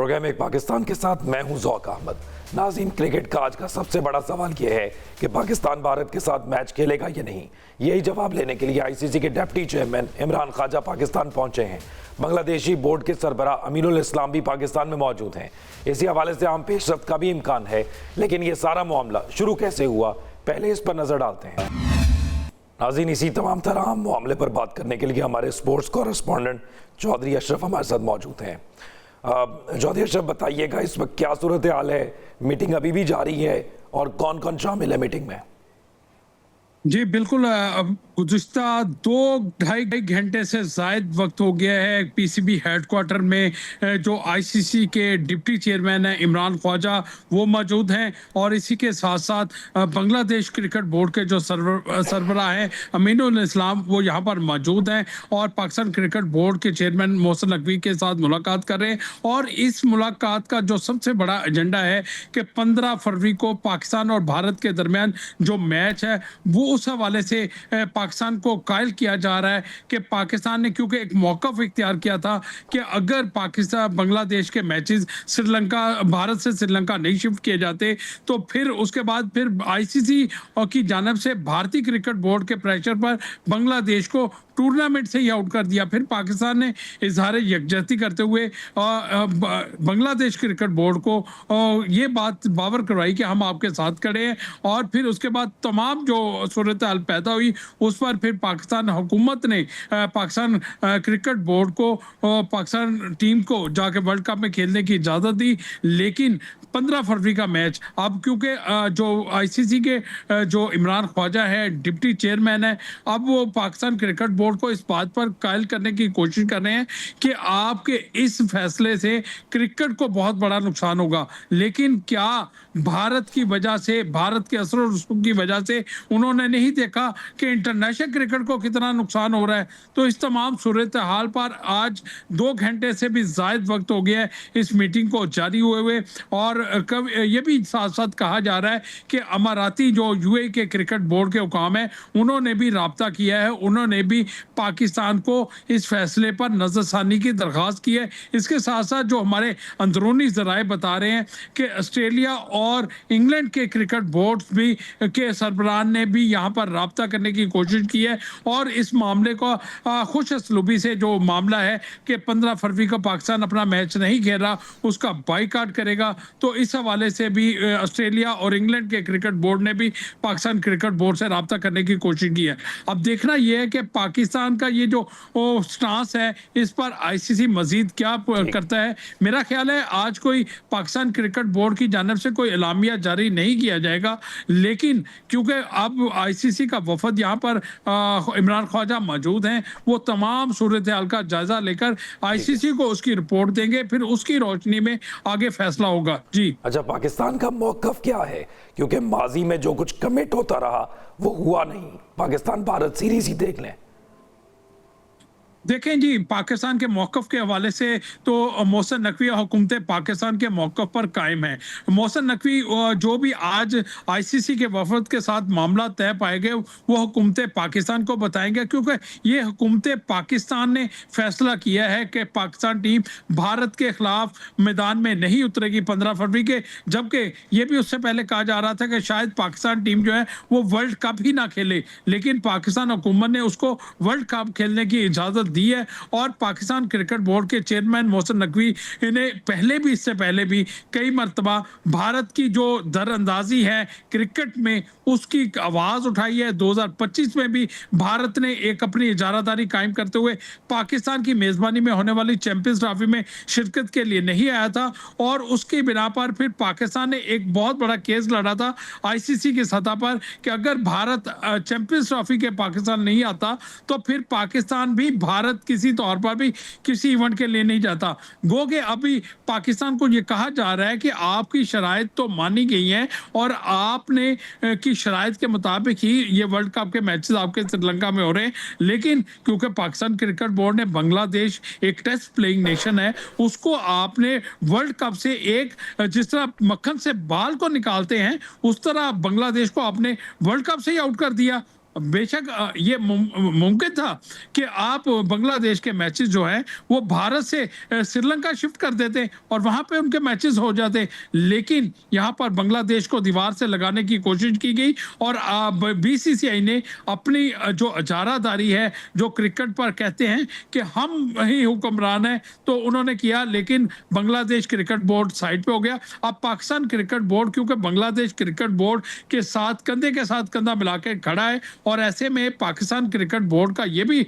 Programme एक पाकिस्तान के साथ मैं हूं ज़ौक अहमद। नाज़रीन, क्रिकेट का आज का सबसे बड़ा सवाल यह है कि पाकिस्तान भारत के साथ मैच खेलेगा या नहीं। यही जवाब लेने के लिए आईसीसी के डिप्टी चेयरमैन इमरान ख्वाजा पाकिस्तान पहुंचे हैं। बांग्लादेशी बोर्ड के सरबराह अमीनुल इस्लाम भी पाकिस्तान में मौजूद हैं। इसी हवाले से आम पेशरफ्त का भी इम्कान है, लेकिन ये सारा मामला शुरू कैसे हुआ, पहले इस पर नजर डालते हैं। नाज़रीन, इसी तमाम तरह मामले पर बात करने के लिए हमारे स्पोर्ट्स कॉरेस्पॉन्डेंट चौधरी अशरफ हमारे साथ मौजूद हैं। चौधरी अशरफ, बताइएगा इस वक्त क्या सूरत हाल है, मीटिंग अभी भी जारी है और कौन कौन शामिल है मीटिंग में? जी बिल्कुल, गुज़िश्ता 2-2.5 घंटे से ज़ायद वक्त हो गया है पीसीबी हेडक्वार्टर में। जो आईसीसी के डिप्टी चेयरमैन हैं इमरान ख्वाजा, वो मौजूद हैं और इसी के साथ साथ बांग्लादेश क्रिकेट बोर्ड के जो सरबराह हैं अमीनुल इस्लाम, वो यहाँ पर मौजूद हैं और पाकिस्तान क्रिकेट बोर्ड के चेयरमैन मोहसिन नकवी के साथ मुलाकात कर रहे हैं। और इस मुलाकात का जो सबसे बड़ा एजेंडा है कि 15 फरवरी को पाकिस्तान और भारत के दरमियान जो मैच है, वो उस हवाले से पाकिस्तान को कायल किया जा रहा है कि पाकिस्तान ने क्योंकि एक मौक़िफ़ इख्तियार किया था कि अगर पाकिस्तान बांग्लादेश के मैचेस श्रीलंका, भारत से श्रीलंका नहीं शिफ्ट किए जाते तो फिर उसके बाद फिर आईसीसी की जानिब से भारतीय क्रिकेट बोर्ड के प्रेशर पर बांग्लादेश को टूर्नामेंट से ही आउट कर दिया। फिर पाकिस्तान ने इजहार यकजहती करते हुए बांग्लादेश क्रिकेट बोर्ड को ये बात बावर करवाई कि हम आपके साथ खड़े हैं। और फिर उसके बाद तमाम जो सूरत हाल पैदा हुई, उस पर फिर पाकिस्तान हुकूमत ने पाकिस्तान क्रिकेट बोर्ड को पाकिस्तान टीम को जाके वर्ल्ड कप में खेलने की इजाज़त दी। लेकिन 15 फरवरी का मैच अब क्योंकि जो आईसीसी के जो इमरान ख्वाजा है, डिप्टी चेयरमैन है, अब वो पाकिस्तान क्रिकेट बोर्ड को इस बात पर कायल करने की कोशिश कर रहे हैं कि आपके इस फैसले से क्रिकेट को बहुत बड़ा नुकसान होगा। लेकिन क्या भारत की वजह से, भारत के असर और रसूख की वजह से उन्होंने नहीं देखा कि इंटरनेशनल क्रिकेट को कितना नुकसान हो रहा है? तो इस तमाम सूरत हाल पर आज 2 घंटे से भी ज़ायद वक्त हो गया है इस मीटिंग को जारी हुए और कब ये भी साथ साथ कहा जा रहा है कि अमाराती जो यूएई के क्रिकेट बोर्ड के हुकाम है, उन्होंने भी राब्ता किया है, उन्होंने भी पाकिस्तान को इस फैसले पर नजरसानी की दरख्वास्त की है। इसके साथ साथ जो हमारे अंदरूनी ज़राए बता रहे हैं कि ऑस्ट्रेलिया और इंग्लैंड के क्रिकेट बोर्ड भी के सरबराहान ने भी यहाँ पर राब्ता करने की कोशिश की है और इस मामले को खुश असलूबी से जो मामला है कि 15 फरवरी को पाकिस्तान अपना मैच नहीं खेल रहा, उसका बाइकाट करेगा। तो इस हवाले से भी ऑस्ट्रेलिया और इंग्लैंड के क्रिकेट बोर्ड ने भी पाकिस्तान क्रिकेट बोर्ड से राब्ता करने की कोशिश की है। अब देखना यह है कि पाकिस्तान का ये जो स्टांस है, इस पर आईसीसी मजीद क्या करता है। मेरा ख्याल है आज कोई पाकिस्तान क्रिकेट बोर्ड की जानिब से कोई एलामिया जारी नहीं किया जाएगा, लेकिन क्योंकि अब आईसीसी का वफद यहाँ पर इमरान ख्वाजा मौजूद हैं, वो तमाम सूरत हाल का जायजा लेकर आईसीसी को उसकी रिपोर्ट देंगे, फिर उसकी रोशनी में आगे फैसला होगा। जी अच्छा, पाकिस्तान का मौक़िफ़ क्या है? क्योंकि माजी में जो कुछ कमिट होता रहा वो हुआ नहीं। पाकिस्तान भारत सीरीज ही देख लें। देखें जी, पाकिस्तान के मौक़िफ़ के हवाले से तो मोहसिन नकवी हुकूमत पाकिस्तान के मौक़िफ़ पर कायम है। मोहसिन नकवी जो भी आज आईसीसी के वफद के साथ मामला तय पाएंगे वो हुकूमत पाकिस्तान को बताएंगे, क्योंकि ये हुकूमत पाकिस्तान ने फैसला किया है कि पाकिस्तान टीम भारत के ख़िलाफ़ मैदान में नहीं उतरेगी 15 फरवरी के। जबकि ये भी उससे पहले कहा जा रहा था कि शायद पाकिस्तान टीम जो है वो वर्ल्ड कप ही ना खेले, लेकिन पाकिस्तान हुकूमत ने उसको वर्ल्ड कप खेलने की इजाज़त दी है। और पाकिस्तान क्रिकेट बोर्ड के चेयरमैन मोहसिन नकवी ने पहले भी, इससे पहले भी कई मरतबा भारत की जो दरअंदाजी है क्रिकेट में, उसकी आवाज़ उठाई है। 2025 में भी भारत ने एक अपनी इजारादारी कायम करते हुए पाकिस्तान की मेज़बानी में होने वाली चैंपियंस ट्रॉफी में शिरकत के लिए नहीं आया था और उसकी बिना पर फिर पाकिस्तान ने एक बहुत बड़ा केस लड़ा था आईसीसी की सतह पर कि अगर भारत चैंपियंस ट्रॉफी के पाकिस्तान नहीं आता तो फिर पाकिस्तान भी भारत किसी तौर पर भी किसी इवेंट के लिए नहीं जाता। गो के अभी पाकिस्तान को ये कहा जा रहा है कि आपकी शराइत तो मानी गई हैं और आपने की शराइत के मुताबिक ही ये वर्ल्ड कप के मैचेस आपके श्रीलंका में हो रहे हैं, लेकिन क्योंकि पाकिस्तान क्रिकेट बोर्ड ने बांग्लादेश एक टेस्ट प्लेइंग नेशन है, उसको आपने वर्ल्ड कप से एक, जिस तरह मक्खन से बाल को निकालते हैं उस तरह बांग्लादेश को आपने वर्ल्ड कप से ही आउट कर दिया। बेशक ये मुमकिन था कि आप बांग्लादेश के मैचेस जो है वो भारत से श्रीलंका शिफ्ट कर देते और वहां पे उनके मैचेस हो जाते, लेकिन यहाँ पर बांग्लादेश को दीवार से लगाने की कोशिश की गई और बीसीसीआई ने अपनी जो इजारादारी है, जो क्रिकेट पर कहते हैं कि हम ही हुक्मरान हैं, तो उन्होंने किया, लेकिन बांग्लादेश क्रिकेट बोर्ड साइड पे हो गया। अब पाकिस्तान क्रिकेट बोर्ड क्योंकि बांग्लादेश क्रिकेट बोर्ड के साथ कंधे के साथ कंधा मिला के खड़ा है, और ऐसे में पाकिस्तान क्रिकेट बोर्ड का ये भी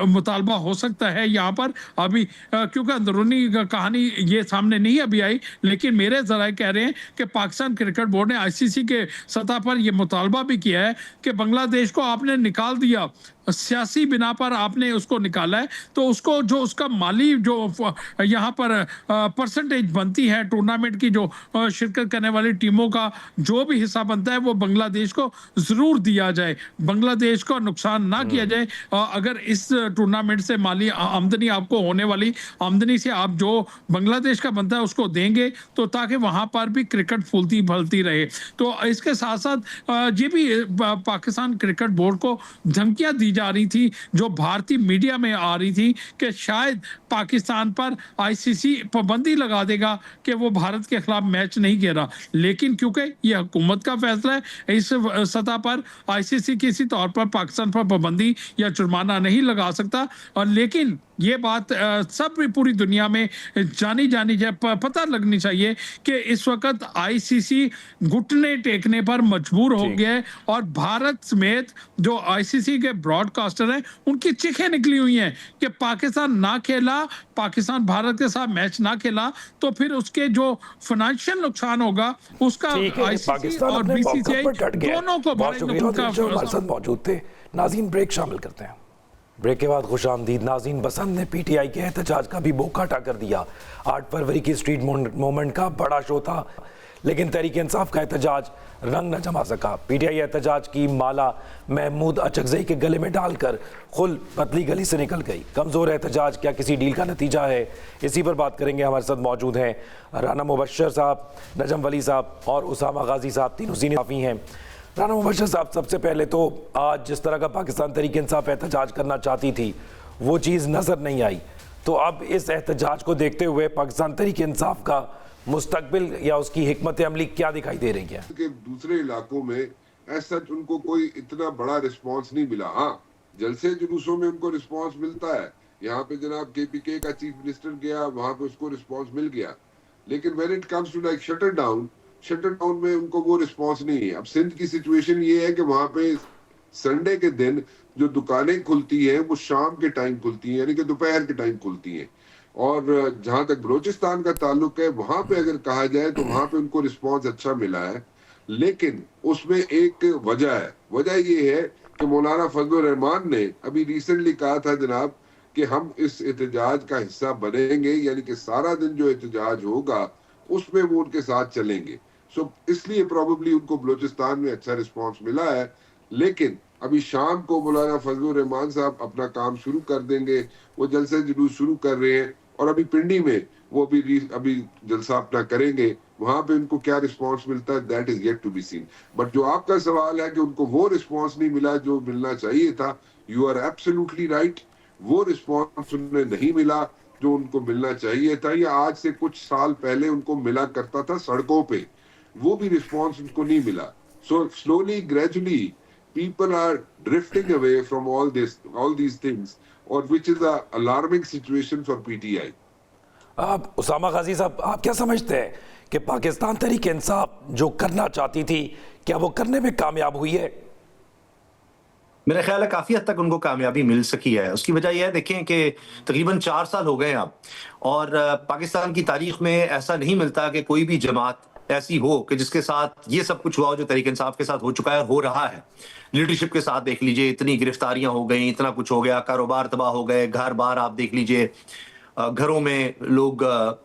मुतालबा हो सकता है यहाँ पर अभी, क्योंकि अंदरूनी कहानी ये सामने नहीं अभी आई, लेकिन मेरे जराए कह रहे हैं कि पाकिस्तान क्रिकेट बोर्ड ने आईसीसी के सतह पर यह मुतालबा भी किया है कि बांग्लादेश को आपने निकाल दिया, सियासी बिना पर आपने उसको निकाला है, तो उसको जो उसका माली जो यहाँ पर परसेंटेज बनती है टूर्नामेंट की, जो शिरकत करने वाली टीमों का जो भी हिस्सा बनता है वो बांग्लादेश को जरूर दिया जाए, बांग्लादेश को नुकसान ना किया जाए। अगर इस टूर्नामेंट से माली आमदनी, आपको होने वाली आमदनी से आप जो बांग्लादेश का बनता है उसको देंगे, तो ताकि वहां पर भी क्रिकेट फूलती फलती रहे। तो इसके साथ साथ ये भी पाकिस्तान क्रिकेट बोर्ड को धमकियां दी जा रही थी, जो भारतीय मीडिया में आ रही थी, कि शायद पाकिस्तान पर आईसीसी पाबंदी लगा देगा कि वो भारत के खिलाफ मैच नहीं खेल रहा, लेकिन क्योंकि ये हुकूमत का फैसला है, इस सतह पर आईसीसी किसी तौर पर पाकिस्तान पर पाबंदी या जुर्माना नहीं लगा सकता। और लेकिन ये बात सब पूरी दुनिया में जानी जाए, पता लगनी चाहिए कि इस वक्त आईसीसी घुटने टेकने पर मजबूर हो गया है, और भारत समेत जो आईसीसी के ब्रॉडकास्टर हैं उनकी चीखें निकली हुई हैं कि पाकिस्तान ना खेला, पाकिस्तान भारत के साथ मैच ना खेला, तो फिर उसके जो फाइनेंशियल नुकसान होगा उसका आईसीसी और बीसीसीआई दोनों को मौजूद थे। नाज़रीन, ब्रेक शामिल करते हैं। ब्रेक के बाद खुशामदीद। नाज़रीन, बसंत ने पीटीआई के एहतजाज का भी बोकाटा कर दिया। 8 फरवरी की स्ट्रीट मूवमेंट का बड़ा शो था, लेकिन तहरीक इंसाफ का एहतजाज रंग न जमा सका। पीटीआई एहतजाज की माला महमूद अचकजई के गले में डालकर खुल पतली गली से निकल गई। कमज़ोर एहतजाज क्या किसी डील का नतीजा है? इसी पर बात करेंगे। हमारे साथ मौजूद हैं राना मुबश्शिर साहब, नजम वली साहब और उसामा गाजी साहब, तीनों सीनियर काफ़ी हैं। राना मुबश्शिर साहब, सबसे पहले तो आज जिस तरह का पाकिस्तान तहरीक इंसाफ एहतजाज करना चाहती थी वो चीज़ नज़र नहीं आई, तो अब इस एहतजाज को देखते हुए पाकिस्तान तहरीक इंसाफ का मुस्तकबिल या उसकी हिकमत अमली क्या दिखाई दे रही है? कि दूसरे इलाकों में ऐसा उनको कोई इतना बड़ा रिस्पांस नहीं मिला। हाँ, जलसे जुलूसों में उनको रिस्पांस मिलता है। यहाँ पे जनाब केपीके का चीफ मिनिस्टर गया, वहां पे उसको रिस्पांस मिल गया, लेकिन when it comes to like shutter down में उनको वो रिस्पांस नहीं है। अब सिंध की सिचुएशन ये है कि वहां पे संडे के दिन जो दुकानें खुलती हैं वो शाम के टाइम खुलती हैं, यानी कि दोपहर के टाइम खुलती हैं। और जहां तक बलोचिस्तान का ताल्लुक है, वहां पे अगर कहा जाए तो वहां पे उनको रिस्पांस अच्छा मिला है, लेकिन उसमें एक वजह है। वजह ये है कि मौलाना फजलुर रहमान ने अभी रिसेंटली कहा था जनाब कि हम इस एहतजाज का हिस्सा बनेंगे, यानी कि सारा दिन जो एहतजाज होगा उसमें वो उनके साथ चलेंगे। सो इसलिए प्रोबेबली उनको बलोचिस्तान में अच्छा रिस्पांस मिला है। लेकिन अभी शाम को मौलाना फजलुर रहमान साहब अपना काम शुरू कर देंगे, वो जलसे जुलूस शुरू कर रहे हैं, और अभी पिंडी में वो अभी जलसा अपना करेंगे। वहां पे उनको क्या रिस्पांस मिलता है, that is yet to be seen. But जो आपका सवाल है कि उनको वो रिस्पांस नहीं मिला जो मिलना चाहिए था, यू आर एब्सोल्युटली राइट। वो रिस्पांस उन्हें नहीं मिला जो उनको मिलना चाहिए था, या आज से कुछ साल पहले उनको मिला करता था सड़कों पे, वो भी रिस्पांस उनको नहीं मिला। So slowly gradually people are drifting away from all these things, or which is a alarming situation for PTI. आप उसामा गाजी साहब, आप क्या समझते हैं कि पाकिस्तान तहरीक इंसाफ जो करना चाहती थी, क्या वो करने में कामयाब हुई है? मेरा ख्याल है काफी हद तक उनको कामयाबी मिल सकी है। उसकी वजह यह है, देखें कि तकरीबन 4 साल हो गए अब, और पाकिस्तान की तारीख में ऐसा नहीं मिलता कि कोई भी जमात ऐसी हो कि जिसके साथ ये सब कुछ हुआ हो जो तहरीक इंसाफ के साथ हो चुका है और हो रहा है। लीडरशिप के साथ देख लीजिए, इतनी गिरफ्तारियां हो गई, इतना कुछ हो गया, कारोबार तबाह हो गए, घर बार आप देख लीजिए, घरों में लोग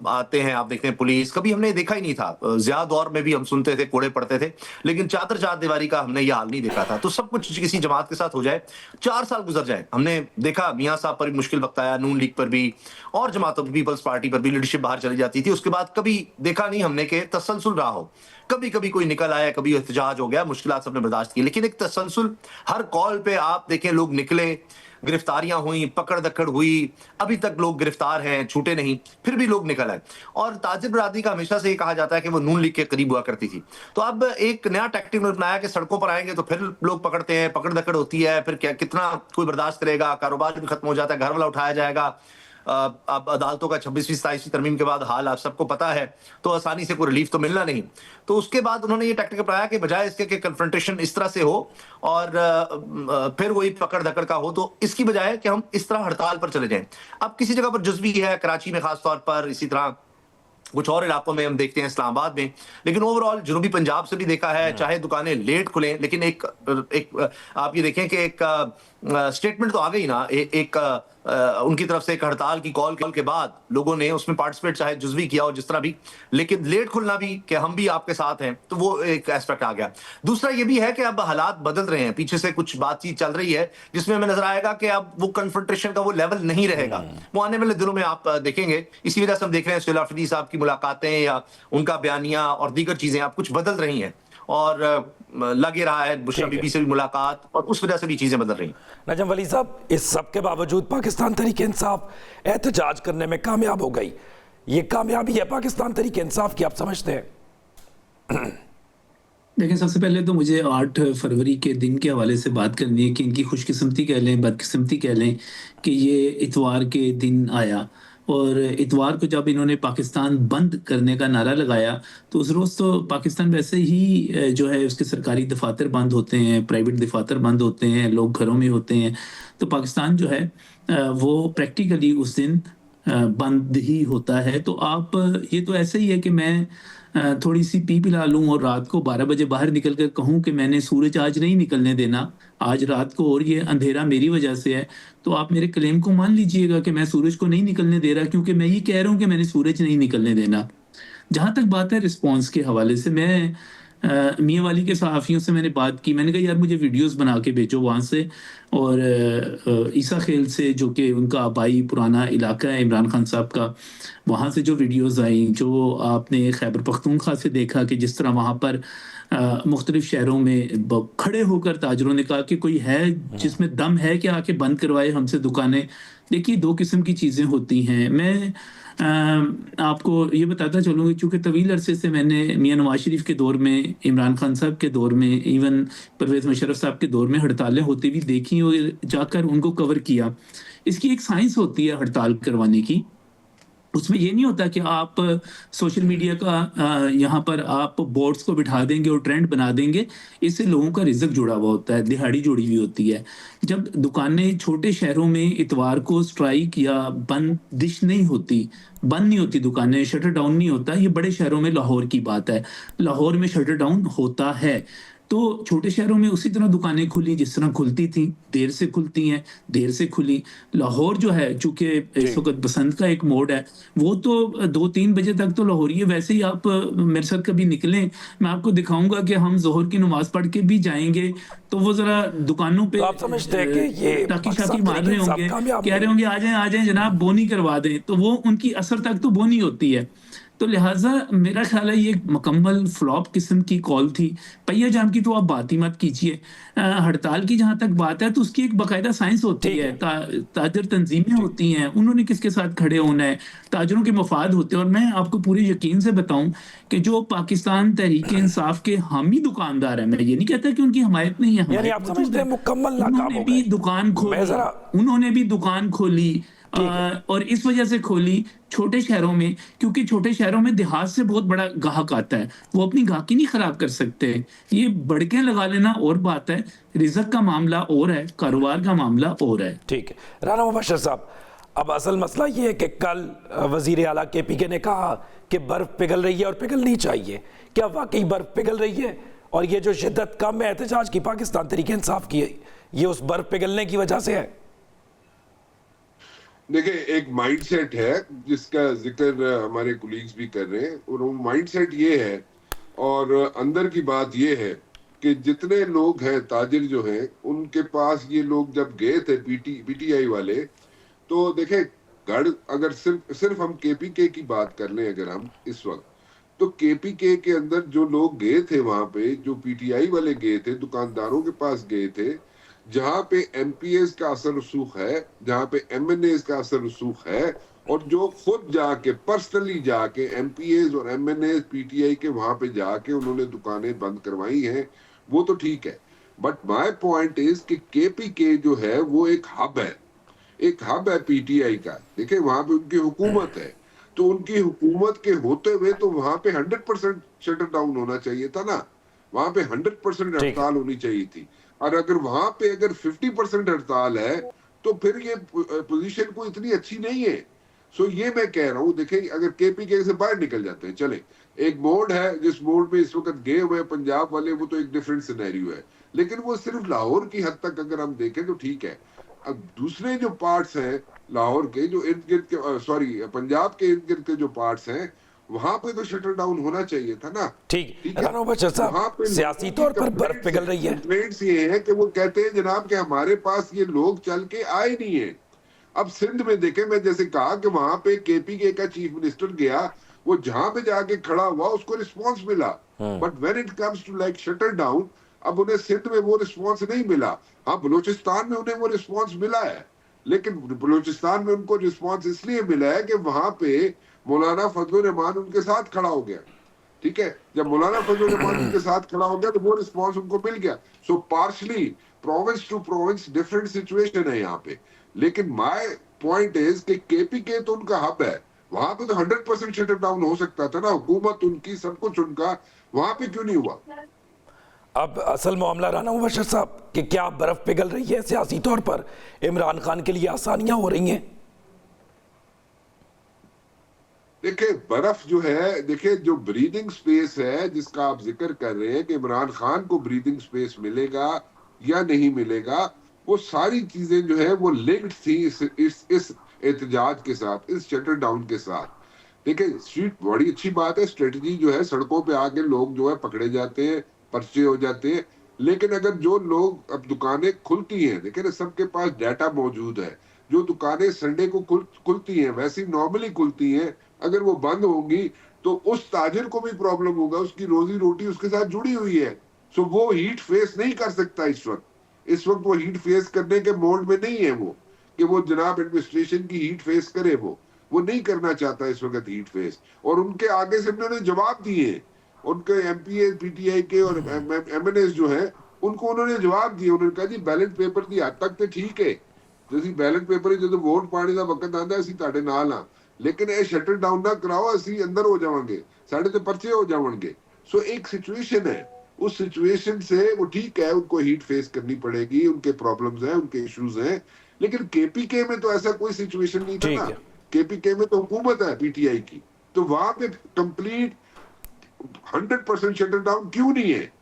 आते हैं, आप देखते हैं पुलिस, कभी हमने देखा ही नहीं था। ज़िया दौर में भी हम सुनते थे, कोड़े पड़ते थे, लेकिन चादर चार दीवारी का हमने यह हाल नहीं देखा था। तो सब कुछ किसी जमात के साथ हो जाए, 4 साल गुजर जाए, हमने देखा मियां साहब पर भी मुश्किल वक्त आया, नून लीग पर भी और जमातों पीपल्स पार्टी पर भी लीडरशिप बाहर चली जाती थी। उसके बाद कभी देखा नहीं हमने कि तसलसल रहा हो। कभी कभी कोई निकल आया, कभी एहतजाज हो गया, मुश्किलात सबने बर्दाश्त की, लेकिन एक तसलसल हर कॉल पे आप देखें लोग निकले, गिरफ्तारियां हुई, पकड़ दकड़ हुई, अभी तक लोग गिरफ्तार हैं, छूटे नहीं, फिर भी लोग निकल आए। और ताजिर बरादरी का हमेशा से ये कहा जाता है कि वो नून लीग के करीब हुआ करती थी। तो अब एक नया टैक्टिक उन्होंने अपनाया कि सड़कों पर आएंगे तो फिर लोग पकड़ते हैं, पकड़ दकड़ होती है, फिर क्या कितना कोई बर्दाश्त करेगा, कारोबार भी खत्म हो जाता है, घर वाला उठाया जाएगा। अब अदालतों का 26वीं 27वीं तरमीम के बाद हाल आप सबको पता है, तो आसानी से कोई रिलीफ तो मिलना नहीं। तो उसके बाद उन्होंने ये टैक्टिक अपनाया कि बजाय इसके कि कन्फ्रंटेशन इस तरह से हो और फिर वही पकड़ धकड़ का हो, तो इसकी बजाय कि हम इस तरह हड़ताल पर चले जाएं। अब किसी जगह पर जुज़वी है, कराची में खासतौर पर, इसी तरह कुछ और इलाकों में हम देखते हैं, इस्लामाबाद में, लेकिन ओवरऑल जनूबी पंजाब से भी देखा है, चाहे दुकानें लेट खुलें, लेकिन एक आप ये देखें कि एक स्टेटमेंट तो आ गई ना, एक उनकी तरफ से एक हड़ताल की कॉल के बाद लोगों ने उसमें पार्टिसिपेट चाहे जुज़वी किया हो जिस तरह भी, लेकिन लेट खुलना भी कि हम भी आपके साथ हैं, तो वो एक एस्पेक्ट आ गया। दूसरा ये भी है कि अब हालात बदल रहे हैं, पीछे से कुछ बातचीत चल रही है जिसमें हमें नजर आएगा कि अब वो कन्फ्रंटेशन का वो लेवल नहीं रहेगा, वो आने वाले दिनों में आप देखेंगे। इसी वजह से हम देख रहे हैं सुहेल आफरीदी साहब की मुलाकातें या उनका बयानिया और दीगर चीजें अब कुछ बदल रही हैं, और लगे रहा है बुशरा बीबी से भी मुलाकात, और उस वजह से भी चीजें बदल रही हैं। नजम वली साहब, इस सब के बावजूद पाकिस्तान तहरीक इंसाफ एहतजाज करने में कामयाब हो गई। ये कामयाबी है पाकिस्तान तहरीक इंसाफ की, आप समझते हैं? देखिए, सबसे पहले तो मुझे 8 फरवरी के दिन के हवाले से बात करनी है कि इनकी खुशकिस्मती कह लें, बदकिस्मती कह लें कि ये इतवार के दिन आया। और इतवार को जब इन्होंने पाकिस्तान बंद करने का नारा लगाया, तो उस रोज़ तो पाकिस्तान वैसे ही जो है उसके सरकारी दफातर बंद होते हैं, प्राइवेट दफातर बंद होते हैं, लोग घरों में होते हैं। तो पाकिस्तान जो है वो प्रैक्टिकली उस दिन बंद ही होता है। तो आप ये तो ऐसे ही है कि मैं थोड़ी सी पी पिला लूं और रात को 12 बजे बाहर निकल कर कहूं कि मैंने सूरज आज नहीं निकलने देना, आज रात को, और ये अंधेरा मेरी वजह से है, तो आप मेरे क्लेम को मान लीजिएगा कि मैं सूरज को नहीं निकलने दे रहा, क्योंकि मैं ये कह रहा हूं कि मैंने सूरज नहीं निकलने देना। जहां तक बात है रिस्पॉन्स के हवाले से, मैं मियाँ वाली के सहाफ़ियों से मैंने बात की, मैंने कहा यार मुझे वीडियोस बना के भेजो वहाँ से, और ईसा खेल से, जो कि उनका आबाई पुराना इलाका है इमरान खान साहब का, वहाँ से जो वीडियोस आई, जो आपने खैबर पख्तूनख्वा से देखा कि जिस तरह वहाँ पर मुख्तलिफ शहरों में खड़े होकर ताजरों ने कहा कि कोई है जिसमें दम है कि आके बंद करवाए हमसे दुकानें। देखिए, 2 किस्म की चीज़ें होती हैं। मैं आपको ये बताता चलूँगा, चूँकि तवील अरसे से मैंने मियाँ नवाज शरीफ के दौर में, इमरान खान साहब के दौर में, इवन परवेज़ मुशर्रफ साहब के दौर में हड़तालें होती हुई देखी और जाकर उनको कवर किया। इसकी एक साइंस होती है हड़ताल करवाने की। उसमें ये नहीं होता कि आप सोशल मीडिया का यहाँ पर आप बोर्ड्स को बिठा देंगे और ट्रेंड बना देंगे, इससे लोगों का रिज़्क जुड़ा हुआ होता है, दिहाड़ी जुड़ी हुई होती है। जब दुकानें छोटे शहरों में इतवार को स्ट्राइक या बंदिश नहीं होती, बंद नहीं होती दुकानें, शटर डाउन नहीं होता, ये बड़े शहरों में, लाहौर की बात है, लाहौर में शटर डाउन होता है। तो छोटे शहरों में उसी तरह दुकानें खुली जिस तरह खुलती थी, देर से खुलती हैं, देर से खुली। लाहौर जो है, चूंकि इस वक्त बसंत का एक मोड है, वो तो 2-3 बजे तक तो लाहौरी है। वैसे ही आप मेरे साथ कभी निकलें, मैं आपको दिखाऊंगा कि हम जोहर की नमाज पढ़ के भी जाएंगे तो वो जरा दुकानों पे तो आप समझते हैं कि ये टाकी शाकी पाकिस्तान मार रहे तहरीक होंगे, इंसाफ कह रहे होंगे आ जाएं जनाब, बोनी करवा दें, तो वो उनकी असर तक तो बोनी होती है। तो लिहाजा मेरा ख्याल है ये एक मुकम्मल फ्लॉप किस्म की कॉल थी। पहिया जाम की तो आप बात ही मत कीजिए। हड़ताल की जहां तक बात है तो उसकी एक बाकायदा साइंस होती है, ताजर तंजीमें होती हैं, उन्होंने किसके साथ खड़े होना है, ताजरों के मफाद होते हैं। और मैं आपको पूरे यकीन से बताऊं कि जो पाकिस्तान तहरीक इंसाफ के हामी दुकानदार हैं, मैं ये नहीं कहता कि उनकी हमायत नहीं है, यानी आप समझते हैं मुकम्मल नाकाम उन्होंने हो भी गए। दुकान खोली, उन्होंने भी दुकान खोली, और इस वजह से खोली छोटे शहरों में, क्योंकि छोटे शहरों में देहात से बहुत बड़ा गाहक आता है, वो अपनी गाहकी नहीं खराब कर सकते। ये बड़के लगा लेना और बात है, रिज़्क का मामला और है, कारोबार का मामला और है। ठीक है राना मुबशर साहब, अब असल मसला ये है कि कल वजीर आला KPK ने कहा कि बर्फ पिघल रही है और पिघलनी चाहिए। क्या वाकई बर्फ पिघल रही है? और ये जो शिद्दत कम है एहतजाज की पाकिस्तान तहरीक इंसाफ की, ये उस बर्फ पिघलने की वजह से है? देखिए, एक माइंडसेट है जिसका जिक्र हमारे कुलीग्स भी कर रहे हैं, और वो माइंडसेट ये है, और अंदर की बात ये है कि जितने लोग हैं ताजिर जो हैं, उनके पास ये लोग जब गए थे PTI वाले, तो देखें, गढ़ अगर सिर्फ हम KPK की बात कर लें अगर हम इस वक्त, तो केपीके के अंदर जो लोग गए थे वहां पे, जो पीटीआई वाले गए थे, दुकानदारों के पास गए थे, जहां पे एमपीएस का असर रसूख है, जहां पे एमएनएस का असर रसूख है, और जो खुद जाके पर्सनली जाके एमपीएस और एमएनएस पीटीआई के वहां पे जाके उन्होंने दुकानें बंद करवाई हैं, वो तो ठीक है। बट माय पॉइंट इज कि केपीके जो है वो एक हब है, एक हब है पीटीआई का। देखिए वहां पे उनकी हुकूमत है, तो उनकी हुकूमत के होते हुए तो वहां पे 100% शटर डाउन होना चाहिए था ना, वहां पे 100% ठीक। हड़ताल होनी चाहिए थी। और अगर वहां पे अगर 50% हड़ताल है तो फिर ये पोजीशन कोई इतनी अच्छी नहीं है। सो ये मैं कह रहा हूँ, देखें अगर केपीके से बाहर निकल जाते हैं, चले एक मोड है जिस मोड में इस वक्त गए हुए हैं पंजाब वाले, वो तो एक डिफरेंट सिनेरियो है, लेकिन वो सिर्फ लाहौर की हद तक अगर हम देखें तो ठीक है। अब दूसरे जो पार्ट्स हैं लाहौर के, जो इर्द गिर्द के, सॉरी पंजाब के इर्द गिर्द के जो पार्ट्स हैं, वहां पे तो शटर डाउन होना चाहिए था ना। ठीक ठीक राना मुबशर वहां साहब, पे सियासी लोगों तौर की पर बर्फ पिघल रही है। कंप्लेंट्स ये हैं कि वो कहते हैं जनाब कि हमारे पास ये लोग चल के आए नहीं है। अब सिंध में देखे, मैं जैसे कहा कि वहां पे केपीके का चीफ मिनिस्टर गया, वो जहां पे जाके खड़ा हुआ उसको रिस्पॉन्स मिला, but when it comes to like shutter down, अब उन्हें सिंध में वो रिस्पॉन्स नहीं मिला। हाँ, बलूचिस्तान में उन्हें वो रिस्पॉन्स मिला है, लेकिन बलूचिस्तान में उनको रिस्पॉन्स इसलिए मिला है कि वहां पे मौलाना फजलुर रहमान उनके साथ खड़ा हो गया। ठीक है, जब मौलाना फजलुर रहमान उनके साथ खड़ा हो गया तो वो रिस्पॉन्स उनको मिल गया। So partially province to province different situation है यहाँ पे। लेकिन माय पॉइंट इज कि केपीके तो उनका हब है, वहां पे तो 100% शटर डाउन हो सकता था ना, हुकूमत उनकी, सब कुछ उनका, वहां पे क्यों नहीं हुआ? अब असल मामला राना मुबशर साहब कि क्या बर्फ पिघल रही है सियासी तौर पर, इमरान खान के लिए आसानियां हो रही हैं? देखिए बर्फ जो है, देखिए जो ब्रीदिंग स्पेस है जिसका आप जिक्र कर रहे हैं कि इमरान खान को ब्रीदिंग स्पेस मिलेगा या नहीं मिलेगा, वो सारी चीजें जो है वो लिंक्ड थी इस एहतजाज के साथ, इस शटर डाउन के साथ। देखिए स्ट्रीट बड़ी अच्छी बात है, स्ट्रेटजी जो है, सड़कों पे आके लोग जो है पकड़े जाते हैं, पर्चे हो जाते हैं, लेकिन अगर जो लोग, अब दुकानें खुलती हैं, देखिए ना सबके पास डाटा मौजूद है, जो दुकानें संडे को खुलती हैं, वैसे नॉर्मली खुलती हैं, अगर वो बंद होंगी तो उस ताजिर को भी प्रॉब्लम होगा, उसकी रोजी रोटी उसके साथ जुड़ी हुई है। सो वो हीट फेस नहीं कर सकता इस वक्त वो हीट फेस करने के मोड में नहीं है, वो कि वो जनाब एडमिनिस्ट्रेशन की हीट फेस करे, वो नहीं करना चाहता इस वक्त हीट फेस। और उनके आगे से उन्होंने जवाब दिए, उनके एमपीए पीटीआई के और एमएनएस जो है, उनको उन्होंने जवाब दिए। उन्होंने कहा जी बैलेट पेपर की हद तक तो ठीक है, जैसी बैलेट पेपर जो वोट पाने का वक्त आता ਅਸੀਂ ਤੁਹਾਡੇ ਨਾਲ ਆ, लेकिन ये शटर डाउन ना कराओ, ਅਸੀਂ अंदर हो जाएंगे, साढ़े तो पर्चे हो जाएंगे। सो एक सिचुएशन है, उस सिचुएशन से वो ठीक है, उनको हीट फेस करनी पड़ेगी, उनके प्रॉब्लम्स हैं, उनके इश्यूज हैं, लेकिन केपीके में तो ऐसा कोई सिचुएशन नहीं था ना। केपीके में तो हुकूमत है पीटीआई की, तो वहां पे कंप्लीट 100% शटर डाउन क्यों नहीं है?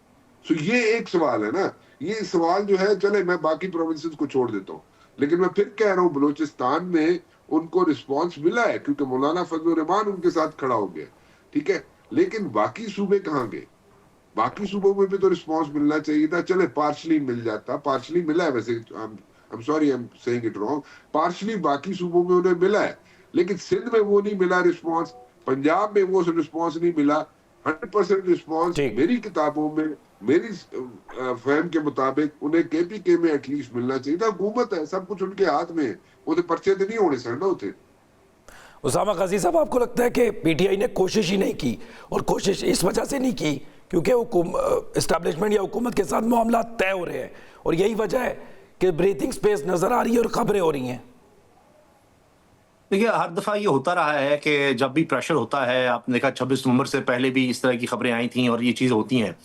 सो ये एक सवाल है ना। ये सवाल जो है, चले मैं बाकी प्रोविंसेस को छोड़ देता हूँ, लेकिन मैं फिर कह रहा हूँ बलूचिस्तान में उनको रिस्पांस मिला है क्योंकि मौलाना फजलुर रहमान उनके साथ खड़ा हो गया, ठीक है, लेकिन बाकी सूबे कहाँ गए? बाकी सूबों में भी तो रिस्पांस मिलना चाहिए था। चले पार्शली मिल जाता, पार्शली मिला है, वैसे I am sorry I am saying it wrong, partially बाकी सूबों में उन्हें मिला है, लेकिन सिंध में वो नहीं मिला रिस्पांस, पंजाब में वो रिस्पांस नहीं मिला। 100% रिस्पांस मेरी किताबों में, मेरी फहम के मुताबिक उन्हें केपीके में एटलीस्ट मिलना चाहिए था। हुकूमत है, सब कुछ उनके हाथ में है, वो पर्चे तो नहीं होने सर ना होते। उसामा गाजी साहब, आपको लगता है कि पीटीआई ने कोशिश ही नहीं की, और कोशिश इस वजह से नहीं की क्योंकि एस्टैब्लिशमेंट या हुकूमत के साथ मामला तय हो रहे हैं, और यही वजह है कि ब्रीथिंग स्पेस नजर आ रही है और खबरें हो रही हैं? देखिए हर दफ़ा ये होता रहा है कि जब भी प्रेशर होता है, आपने देखा 26 नवंबर से पहले भी इस तरह की खबरें आई थी और ये चीज़ होती हैं,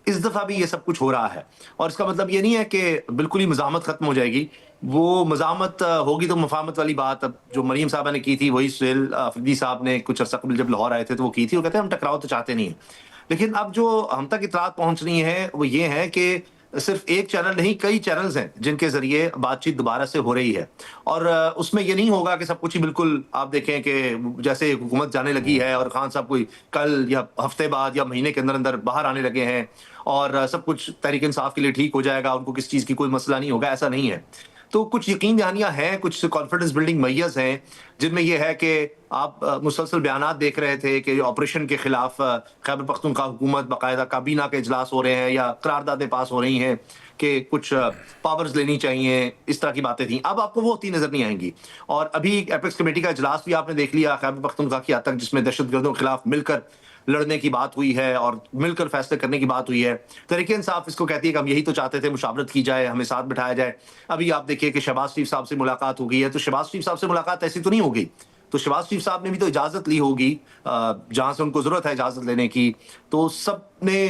इस दफ़ा भी ये सब कुछ हो रहा है। और इसका मतलब ये नहीं है कि बिल्कुल ही मज़ामत ख़त्म हो जाएगी, वो मज़ामत होगी तो मफाहमत वाली बात, अब जो मरीम साहबा ने की थी वही सुहेल अफरीदी साहब ने कुछ अर्सा कबल जब लाहौर आए थे तो वो की थी, वो कहते हैं हम टकराव तो चाहते नहीं हैं। लेकिन अब जो हम तक इतलात पहुँच रही है वो ये है कि सिर्फ एक चैनल नहीं, कई चैनल्स हैं जिनके जरिए बातचीत दोबारा से हो रही है, और उसमें ये नहीं होगा कि सब कुछ ही बिल्कुल आप देखें कि जैसे हुकूमत जाने लगी है और खान साहब कोई कल या हफ्ते बाद या महीने के अंदर अंदर बाहर आने लगे हैं और सब कुछ तहरीक इंसाफ के लिए ठीक हो जाएगा, उनको किस चीज़ की कोई मसला नहीं होगा, ऐसा नहीं है। तो कुछ यकीन दहानियां हैं, कुछ कॉन्फिडेंस बिल्डिंग मैयर्स हैं जिनमें यह है कि आप मुसलसल बयानात देख रहे थे कि ऑपरेशन के खिलाफ खैबर पख्तूनख्वा हुकूमत बाकायदा काबीना के इजलास हो रहे हैं या करारदादें पास हो रही हैं कि कुछ पावर्स लेनी चाहिए, इस तरह की बातें थी। अब आपको वो होती नजर नहीं आएंगी। और अभी एपेक्स कमेटी का इजलास भी आपने देख लिया खैबर पख्तूनख्वा की हद तक, जिसमें दहशतगर्दों के खिलाफ मिलकर लड़ने की बात हुई है और मिलकर फैसले करने की बात हुई है। तहरीक इंसाफ इसको कहती है कि हम यही तो चाहते थे, मुशावरत की जाए, हमें साथ बिठाया जाए। अभी आप देखिए कि शहबाज शरीफ साहब से मुलाकात हो गई है, तो शहबाज शरीफ साहब से मुलाकात ऐसी तो नहीं हो गई, तो शहबाज शरीफ साहब ने भी तो इजाजत ली होगी जहां से उनको जरूरत है इजाजत लेने की। तो सब ने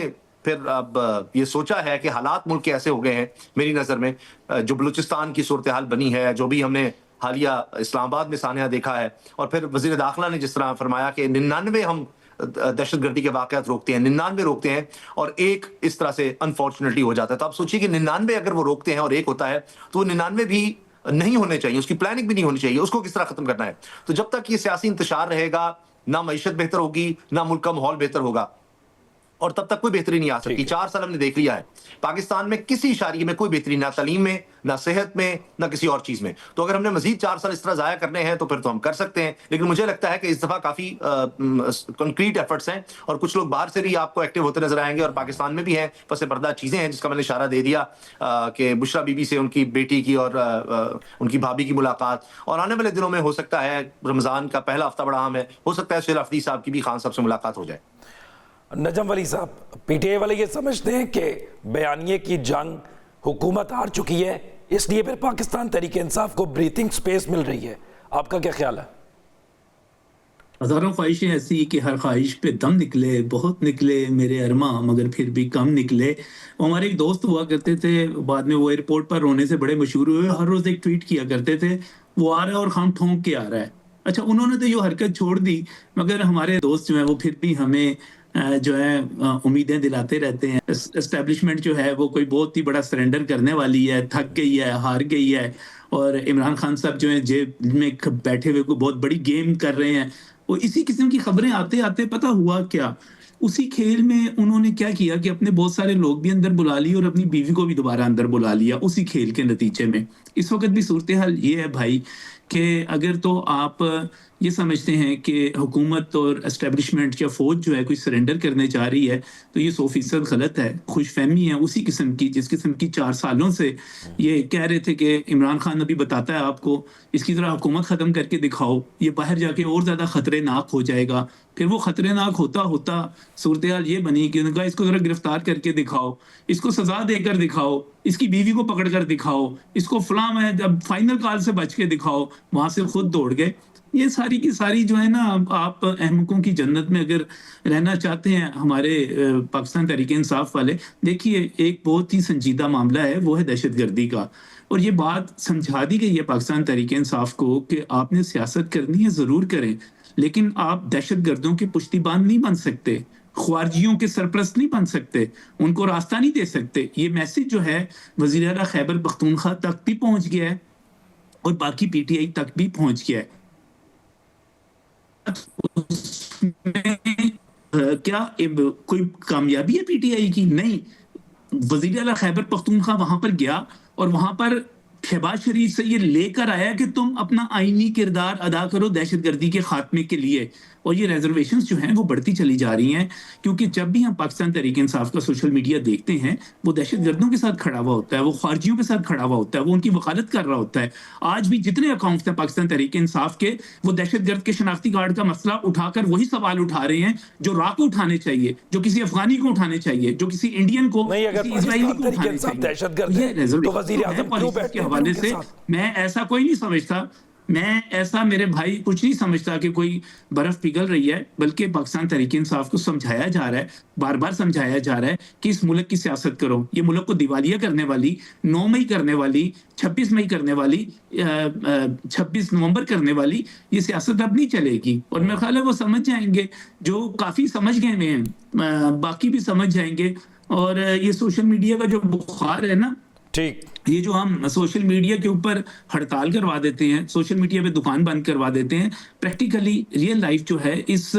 फिर अब ये सोचा है कि हालात मुल्क के ऐसे हो गए हैं, मेरी नजर में जो बलूचिस्तान की सूरत हाल बनी है, जो भी हमने हालिया इस्लामाबाद में सानिया देखा है, और फिर वजीर दाखिला ने जिस तरह फरमाया कि 99 हम दहशतगर्दी के वाकयात रोकते हैं, 99 रोकते हैं और एक इस तरह से अनफॉर्चुनेटली हो जाता है। तो आप सोचिए कि 99 अगर वो रोकते हैं और एक होता है, तो वो 99 भी नहीं होने चाहिए, उसकी प्लानिंग भी नहीं होनी चाहिए, उसको किस तरह खत्म करना है। तो जब तक ये सियासी इंतशार रहेगा, ना मईशत बेहतर होगी, ना मुल्क का माहौल बेहतर होगा, और तब तक कोई बेहतरी नहीं आ सकती। 4 साल हमने देख लिया है पाकिस्तान में किसी इशारे में कोई बेहतरी, ना तालीम में, ना सेहत में, ना किसी और चीज में। तो अगर हमने मजीद 4 साल इस तरह जाया करने हैं तो फिर तो हम कर सकते हैं, लेकिन मुझे लगता है कि इस दफा काफी कंक्रीट एफर्ट्स हैं और कुछ लोग बाहर से भी आपको एक्टिव होते नजर आएंगे और पाकिस्तान में भी हैं पसे पर्दा चीजें हैं, जिसका मैंने इशारा दे दिया कि बुशरा बीबी से उनकी बेटी की और उनकी भाभी की मुलाकात, और आने वाले दिनों में हो सकता है रमजान का पहला हफ्ता बड़ा अहम है, हो सकता है शेर अफरीदी साहब की भी खान साहब से मुलाकात हो जाए। नजम वली साहब, पीटीआई वाले ये समझते हैं कि बयानिए की जंग हुकूमत हार चुकी है, इसलिए फिर पाकिस्तान तहरीक इंसाफ को ब्रीथिंग स्पेस मिल रही है, आपका क्या ख्याल है? हजारों ख्वाहिशें ऐसी कि हर ख्वाहिश पे दम निकले, बहुत निकले मेरे अरमा मगर फिर भी कम निकले। हमारे एक दोस्त हुआ करते थे, बाद में वो एयरपोर्ट पर रोने से बड़े मशहूर हुए, हर रोज एक ट्वीट किया करते थे, वो आ रहा है और हम ठोंक के आ रहा है। अच्छा, उन्होंने तो ये हरकत छोड़ दी, मगर हमारे दोस्त जो है वो फिर भी हमें जो है उम्मीदें दिलाते रहते हैं। एस्टेब्लिशमेंट जो है वो कोई बहुत ही बड़ा सरेंडर करने वाली है, थक गई है, हार गई है, और इमरान खान साहब जो है जेब में बैठे हुए को बहुत बड़ी गेम कर रहे हैं। वो इसी किस्म की खबरें आते आते पता हुआ क्या, उसी खेल में उन्होंने क्या किया कि अपने बहुत सारे लोग भी अंदर बुला लिए और अपनी बीवी को भी दोबारा अंदर बुला लिया उसी खेल के नतीजे में। इस वक्त भी सूरत हाल ये है भाई कि अगर तो आप ये समझते हैं कि हुकूमत और एस्टेब्लिशमेंट या फौज जो है कोई सरेंडर करने जा रही है, तो ये 100% गलत है। खुशफहमी है उसी किस्म की जिस किस्म की 4 सालों से ये कह रहे थे कि इमरान खान अभी बताता है आपको, इसकी तरह हुकूमत ख़त्म करके दिखाओ, ये बाहर जाके और ज़्यादा ख़तरनाक हो जाएगा। फिर वो ख़तरनाक होता होता सूरत हाल ये बनी कि उनका इसको ज़रा गिरफ्तार करके दिखाओ, इसको सज़ा देकर दिखाओ, इसकी बीवी को पकड़ कर दिखाओ, इसको फलां है, जब फाइनल कॉल से बच के दिखाओ, वहां से खुद दौड़ गए। ये सारी की सारी जो है ना, आप अहमकों की जन्नत में अगर रहना चाहते हैं हमारे पाकिस्तान तहरीक इंसाफ वाले, देखिए एक बहुत ही संजीदा मामला है, वो है दहशतगर्दी का, और ये बात समझा दी गई है पाकिस्तान तहरीक इंसाफ को कि आपने सियासत करनी है ज़रूर करें, लेकिन आप दहशतगर्दों के पुश्तीबान नहीं बन सकते, ख्वारजियों के सरप्रस्त नहीं बन सकते, उनको रास्ता नहीं दे सकते। ये मैसेज जो है वज़ीर आला खैबर पख्तूनख्वा तक भी पहुंच गया है और बाकी पीटीआई तक भी पहुंच गया है। क्या कोई कामयाबी है पीटीआई की? नहीं। वज़ीर आला खैबर पख्तूनख्वा वहां पर गया और वहां पर शहबाज शरीफ से ये लेकर आया कि तुम अपना आईनी किरदार अदा करो दहशतगर्दी के खात्मे के लिए, और ये रिजर्वेशंस जो हैं वो बढ़ती चली जा रही हैं, क्योंकि जब भी हम पाकिस्तान तहरीक इंसाफ का सोशल मीडिया देखते हैं, वो दहशतगर्दों के साथ खड़ा हुआ होता है, वो खारजियों के साथ खड़ा हुआ होता है, वो उनकी वकालत कर रहा होता है। आज भी जितने अकाउंट्स हैं पाकिस्तान तहरीक इंसाफ के, वो दहशतगर्द के शनाख्ती कार्ड का मसला उठाकर वही सवाल उठा रहे हैं जो रा को उठाने चाहिए, जो किसी अफगानी को उठाने चाहिए, जो किसी इंडियन को, किसी इजरायली को उठाने चाहिए। हवाले से मैं ऐसा कोई नहीं समझता, मैं ऐसा मेरे भाई कुछ नहीं समझता कि कोई बर्फ पिघल रही है, बल्कि पाकिस्तान तहरीक इंसाफ को समझाया जा रहा है, बार बार समझाया जा रहा है कि इस मुल्क की सियासत करो। ये मुल्क को दिवालिया करने वाली, 9 मई करने वाली, 26 मई करने वाली, 26 नवंबर करने वाली ये सियासत अब नहीं चलेगी, और मेरा ख्याल है वो समझ जाएंगे, जो काफी समझ गए हुए हैं, बाकी भी समझ जाएंगे। और ये सोशल मीडिया का जो बुखार है ना, ठीक, ये जो हम सोशल मीडिया के ऊपर हड़ताल करवा देते हैं, सोशल मीडिया पे दुकान बंद करवा देते हैं, प्रैक्टिकली रियल लाइफ जो है इस,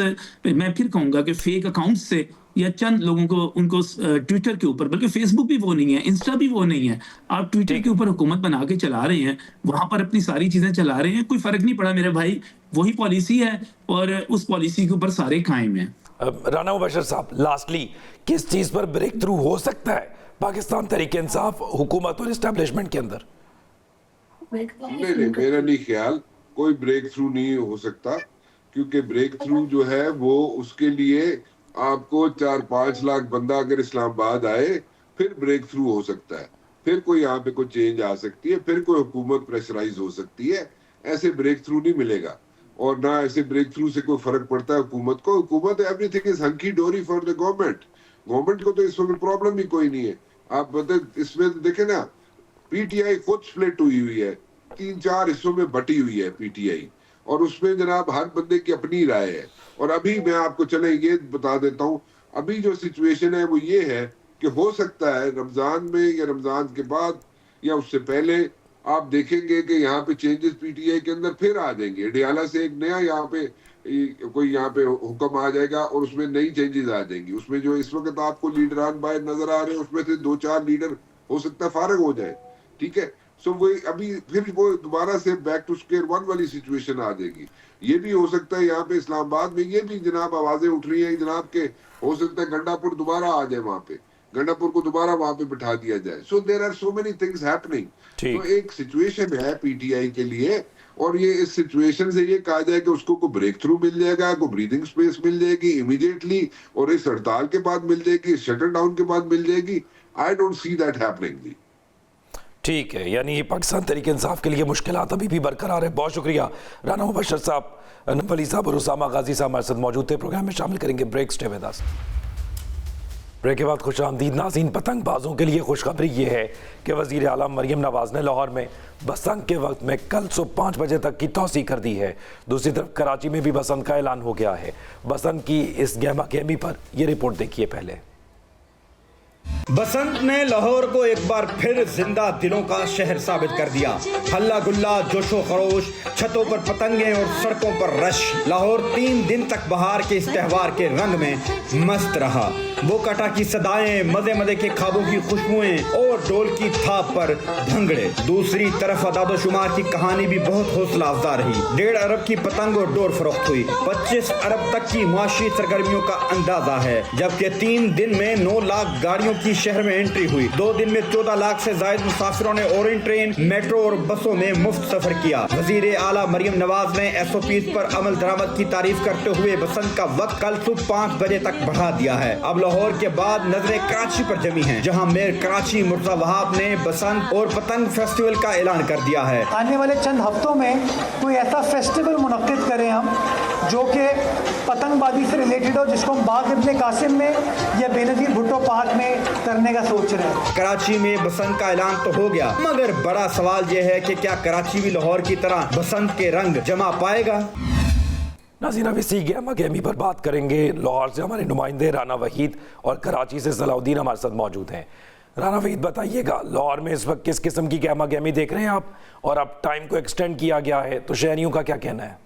मैं फिर कहूंगा कि फेक अकाउंट से या चंद लोगों को उनको ट्विटर के ऊपर, बल्कि फेसबुक भी वो नहीं है, इंस्टा भी वो नहीं है, आप ट्विटर के ऊपर हुकूमत बना के चला रहे हैं, वहां पर अपनी सारी चीजें चला रहे हैं, कोई फर्क नहीं पड़ा मेरे भाई। वही पॉलिसी है और उस पॉलिसी के ऊपर सारे कायम हैं। राना मुबशर साहब, लास्टली किस चीज पर ब्रेक थ्रू हो सकता है पाकिस्तान तहरीक इंसाफ हुकूमत और एस्टेब्लिशमेंट के अंदर? नहीं, मेरा नहीं ख्याल कोई ब्रेक थ्रू नहीं हो सकता, क्योंकि ब्रेक थ्रू जो है वो उसके लिए आपको 4-5 लाख बंदा अगर इस्लामाबाद आए फिर ब्रेक थ्रू हो सकता है, फिर कोई यहाँ पे कोई चेंज आ सकती है, फिर कोई हुकूमत प्रेशराइज हो सकती है। ऐसे ब्रेक थ्रू नहीं मिलेगा और ना ऐसे ब्रेक थ्रू से कोई फर्क पड़ता है हुकूमत को। हुकूमत एवरीथिंग इज हंकी डोरी फॉर द गवर्नमेंट को तो इस वक्त प्रॉब्लम ही कोई नहीं है। आप बता इसमें देखे ना, पीटीआई खुद स्प्लिट हुई है, 3-4 हिस्सों में बटी हुई है पीटीआई, और उसमें जनाब हर बंदे की अपनी राय है। और अभी मैं आपको चले ये बता देता हूँ, अभी जो सिचुएशन है वो ये है कि हो सकता है रमजान में या रमजान के बाद या उससे पहले आप देखेंगे कि यहाँ पे चेंजेस पीटीआई के अंदर फिर आ जाएंगे। डियाला से एक नया यहाँ पे कोई यहाँ पे हुक्म आ जाएगा और उसमें नई चेंजेस आ जाएंगी। उसमें जो इस वक्त आपको लीडरान बाहर नजर आ रहे हैं उसमें से 2-4 लीडर हो सकता है फारग हो जाए, ठीक है। सो वो अभी फिर वो दोबारा से बैक टू स्क्वायर वन वाली सिचुएशन आ जाएगी। ये भी हो सकता है यहाँ पे इस्लामाबाद में ये भी जनाब आवाजें उठ रही है जनाब के हो सकता है गंडापुर दोबारा आ जाए, वहां पे गंडापुर को दोबारा वहां पे बिठा दिया जाए। So there are so many things happening. तो एक सिचुएशन है पीटीआई के लिए, और ये इस सिचुएशन से ये कहा जाए कि उसको कोई ब्रेक थ्रू मिल जाएगा, कोई ब्रीदिंग स्पेस मिल जाएगी इमीडिएटली, और इस हड़ताल के बाद मिल जाएगी, शटर डाउन के बाद मिल जाएगी, I don't see that happening. ठीक है, यानी पाकिस्तान तहरीक इंसाफ के लिए मुश्किलात अभी भी बरकरार है। बहुत शुक्रिया राना मुबशर साहब, नबी साहब और उसामा गाजी साहब हमारे साथ मौजूद थे। प्रोग्राम में शामिल करेंगे break. Stay with us. Break के बाद खुशामदीद नाज़रीन। पतंगबाजों के लिए खुशखबरी ये है कि वज़ीर आला मरियम नवाज ने लाहौर में बसंत के वक्त में कल सुबह 5 बजे तक की तौसी कर दी है। दूसरी तरफ कराची में भी बसंत का ऐलान हो गया है। बसंत की इस गहमा गहमी पर यह रिपोर्ट देखिए पहले। बसंत ने लाहौर को एक बार फिर जिंदा दिलों का शहर साबित कर दिया। हल्ला गुल्ला, जोशो खरोश, छतों पर पतंगे और सड़कों पर रश। लाहौर 3 दिन तक बहार के इस त्योहार के रंग में मस्त रहा। बोकाटा की सदाएं, मजे मजे के ख्वाबों की खुशबुएं और डोल की थाप पर भंगड़े। दूसरी तरफ अदादोशुमार की कहानी भी बहुत हौसला अफजा रही। 1.5 अरब की पतंग और डोर फरोख्त हुई। 25 अरब तक की मुआशी सरगर्मियों का अंदाजा है, जबकि 3 दिन में 9 लाख गाड़ियों की शहर में एंट्री हुई। 2 दिन में 14 लाख से ज्यादा मुसाफिरों ने ओरेंज ट्रेन, मेट्रो और बसों में मुफ्त सफर किया। वजीर आला मरियम नवाज ने SOPs पर अमल दरामद की तारीफ करते हुए बसंत का वक्त कल सुबह 5 बजे तक बढ़ा दिया है। अब लाहौर के बाद नजरें कराची पर जमी हैं, जहां मेयर कराची मुर्तजा वहाब ने बसंत और पतंग फेस्टिवल का ऐलान कर दिया है। आने वाले चंद हफ्तों में कोई ऐसा फेस्टिवल मुनक्किद करें हम जो कि पतंगबाजी से रिलेटेड हो, जिसको हम बाग इब्ने कासिम में या बेनज़ीर भुट्टो पार्क में करने का सोच रहे हैं। कराची में बसंत का ऐलान तो हो गया, मगर बड़ा सवाल यह है कि क्या कराची भी लाहौर की तरह बसंत के रंग जमा पाएगा? नाज़रीन, अब इसी गहमा गहमी पर बात करेंगे। लाहौर से हमारे नुमाइंदे राना वहीद और कराची से सलाउद्दीन हमारे साथ मौजूद हैं। राना वहीद, बताइएगा लाहौर में इस वक्त किस किस्म की गहमा गहमी देख रहे हैं आप, और अब टाइम को एक्सटेंड किया गया है तो शहरियों का क्या कहना है?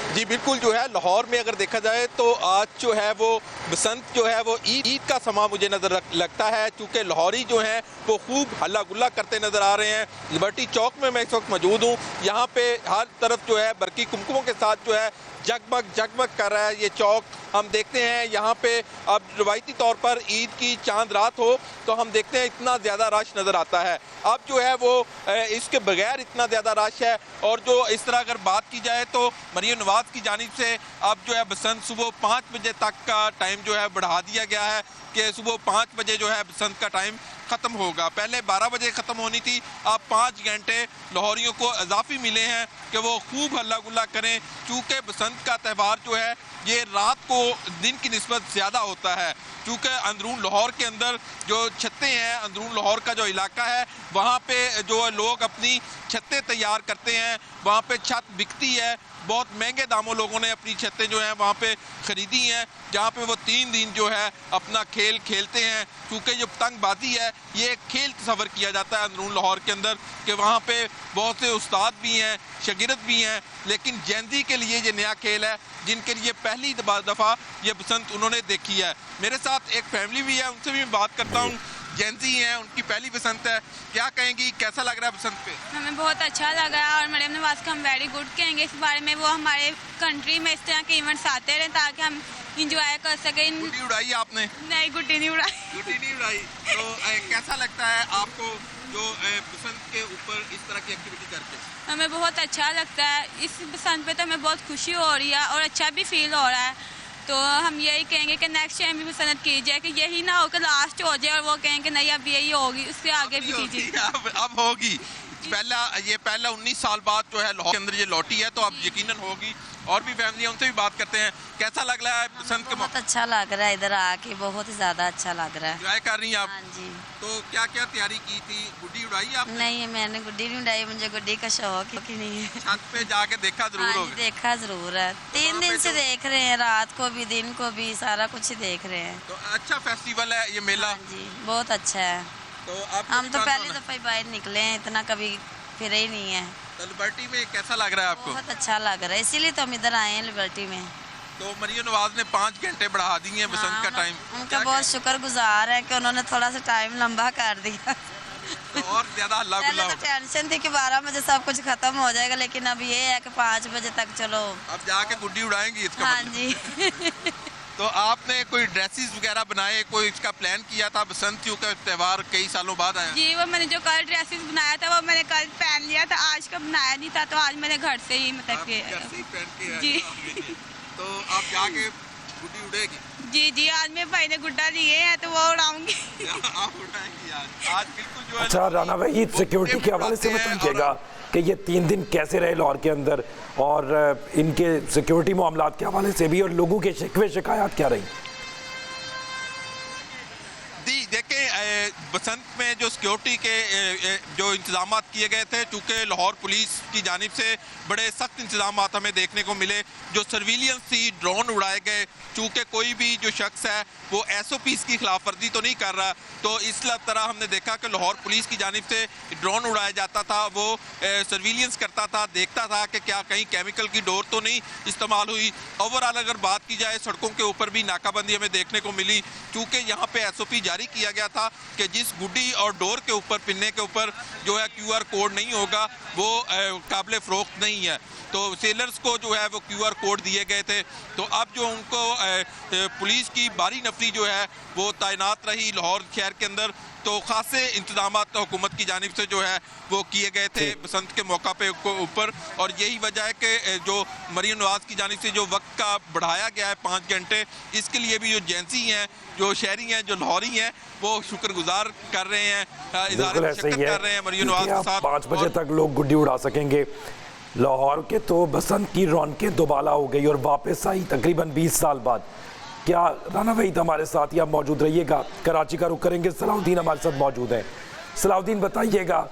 जी बिल्कुल, जो है लाहौर में अगर देखा जाए तो आज जो है वो बसंत जो है वो ईद का समा मुझे नज़र लगता है, क्योंकि लाहौरी जो है वो खूब हल्ला गुल्ला करते नज़र आ रहे हैं। लिबर्टी चौक में मैं इस वक्त मौजूद हूँ। यहाँ पे हर तरफ जो है बरकी कुमकुमों के साथ जो है जगमग जगमग कर रहा है ये चौक। हम देखते हैं यहाँ पे अब रवायती तौर पर ईद की चांद रात हो तो हम देखते हैं इतना ज़्यादा रश नज़र आता है। अब जो है वो इसके बगैर इतना ज़्यादा रश है। और जो इस तरह अगर बात की जाए तो मरियम नवाज की जानिब से अब जो है बसंत सुबह 5 बजे तक का टाइम जो है बढ़ा दिया गया है कि सुबह 5 बजे जो है बसंत का टाइम ख़त्म होगा। पहले 12 बजे ख़त्म होनी थी, अब 5 घंटे लाहौरियों को इजाफी मिले हैं कि वो खूब हल्ला गुल्ला करें, क्योंकि बसंत का त्यौहार जो है ये रात को दिन की निस्बत ज़्यादा होता है। क्योंकि अंदरून लाहौर के अंदर जो छतें हैं, अंदरून लाहौर का जो इलाका है वहाँ पे जो लोग अपनी छतें तैयार करते हैं, वहाँ पे छत बिकती है। बहुत महंगे दामों लोगों ने अपनी छतें जो हैं वहाँ पे ख़रीदी हैं, जहाँ पे वो 3 दिन जो है अपना खेल खेलते हैं। क्योंकि जो पतंगबाजी है ये एक खेल तस्वर किया जाता है अंदरून लाहौर के अंदर, कि वहाँ पे बहुत से उस्ताद भी हैं, शागिर्द भी हैं, लेकिन जैनजी के लिए ये नया खेल है, जिनके लिए पहली दफ़ा ये बसंत उन्होंने देखी है। मेरे साथ एक फैमिली भी है, उनसे भी बात करता हूँ। जेंजी हैं, उनकी पहली बसंत है, क्या कहेंगी, कैसा लग रहा है बसंत पे? हमें बहुत अच्छा लगा है और मरियम नवाज को हम वेरी गुड कहेंगे इस बारे में। वो हमारे कंट्री में इस तरह के इवेंट्स आते रहे ताकि हम इंजॉय कर सकें। गुड्डी उड़ाई आपने? नहीं, गुड्डी नहीं उड़ाई। गुड्डी नहीं उड़ाई। तो कैसा लगता है आपको जो बसंत के ऊपर इस तरह की एक्टिविटी करके? हमें बहुत अच्छा लगता है। इस बसंत पे तो हमें बहुत खुशी हो रही है और अच्छा भी फील हो रहा है। तो हम यही कहेंगे कि नेक्स्ट टाइम भी बसंत कीजिए, कि यही ना हो कि लास्ट हो जाए और वो कहें कि नहीं अब यही होगी, उससे आगे भी कीजिए। अब होगी। पहला 19 साल बाद जो है लाहौर के अंदर ये लौटी है, तो अब यकीनन होगी। और भी फैमिली, उनसे भी बात करते हैं। कैसा लग रहा है बसंत के मौके? बहुत अच्छा लग रहा है, इधर आके बहुत ही ज्यादा अच्छा लग रहा है। एंजॉय कर रही हैं आप? हाँ जी। तो क्या क्या तैयारी की थी? गुड्डी उड़ाई आपने? नहीं, मैंने गुड्डी नहीं उड़ाई, मुझे गुड्डी का शौक ही नहीं है। छत पे जाके देखा जरूर हाँ जी, होगा? देखा जरूर है। 3 दिन से देख रहे हैं, रात को भी दिन को भी सारा कुछ ही देख रहे हैं। तो अच्छा फेस्टिवल है ये मेला? हाँ जी, बहुत अच्छा है। तो अब हम तो पहली दफा बाहर निकले हैं, इतना कभी फिरे ही नहीं है। तो लिबर्टी में कैसा लग रहा है आपको? बहुत अच्छा लग रहा है, इसीलिए तो हम इधर आए हैं लिबर्टी में। तो मरियम नवाज ने 5 घंटे बढ़ा दिए हैं बसंत का टाइम। उनका बहुत शुक्रगुजार है कि उन्होंने थोड़ा सा टाइम लंबा कर दिया। तो और ज्यादा हल्ला गुल्ला पहले तो टेंशन थी कि 12 बजे सब कुछ खत्म हो जाएगा, लेकिन अब ये है कि 5 बजे तक चलो। अब जाके गुड्डी उड़ाएंगी इसका हाँ मतलब। जी। तो आपने कोई ड्रेसेस वगैरह बनाए, कोई इसका प्लान किया था? बसंत का त्यौहार कई सालों बाद आया। जी, वो मैंने जो कल ड्रेसेस बनाया था वो मैंने कल पहन लिया था, आज का बनाया नहीं था, तो आज मैंने घर से ही मतलब आप घर से ही पहन के आए जी। हैं। तो आप जाके गुड्डी उड़ेगी? जी जी, आज मेरे भाई ने गुड्डा लिए हैं तो वो उड़ाऊंगी। आप उड़ाएंगी आज बिल्कुल जो है। अच्छा राना वहीद, सिक्योरिटी के हवाले से बताइएगा कि ये 3 दिन कैसे रहे लाहौर के अंदर, और इनके सिक्योरिटी मामलात के हवाले से भी, और लोगों के शिकवे शिकायत क्या रही? देखें, बसंत में जो सिक्योरिटी के जो इंतजाम किए गए थे, चूँकि लाहौर पुलिस की जानिब से बड़े सख्त इंतजाम हमें देखने को मिले। जो सर्विलियंस थी, ड्रोन उड़ाए गए, चूँकि कोई भी जो शख्स है वो SOPs की खिलाफ वर्जी तो नहीं कर रहा, तो इस तरह हमने देखा कि लाहौर पुलिस की जानिब से ड्रोन उड़ाया जाता था, वो सर्विलियंस करता था, देखता था कि क्या कहीं केमिकल की डोर तो नहीं इस्तेमाल हुई। ओवरऑल अगर बात की जाए, सड़कों के ऊपर भी नाकाबंदी हमें देखने को मिली, चूँकि यहाँ पे SOP जारी किया गया था कि जिस गुड्डी और डोर के ऊपर, पिन्ने के ऊपर जो है QR कोड नहीं होगा वो काबिल फ़रोख्त नहीं है। तो सेलर्स को जो है वो QR कोड दिए गए थे। तो अब जो उनको पुलिस की भारी नफरी जो है वो तैनात रही लाहौर शहर के अंदर, तो खासे इंतजाम हुकूमत की जानिब से जो है वो किए गए थे बसंत के मौका पे ऊपर। और यही वजह है कि जो मरियम नवाज की जानिब से जो वक्त का बढ़ाया गया है 5 घंटे, इसके लिए भी जो जेंसी हैं, जो शहरी हैं, जो लाहौरी हैं, वो शुक्रगुजार कर रहे हैं, इज़हार शिकत कर रहे हैं मरियम नवाज के साथ। 5 बजे तक लोग गुड्डी उड़ा सकेंगे। लाहौर के तो बसंत की रौनकें दोबाला हो गई और वापस आई तकरीबन 20 साल बाद। क्या राना वहीद हमारे साथ ही आप मौजूद रहिएगा, कराची का रुख करेंगे, सलाउद्दीन हमारे साथ मौजूद हैं। सलाउद्दीन बताइएगा,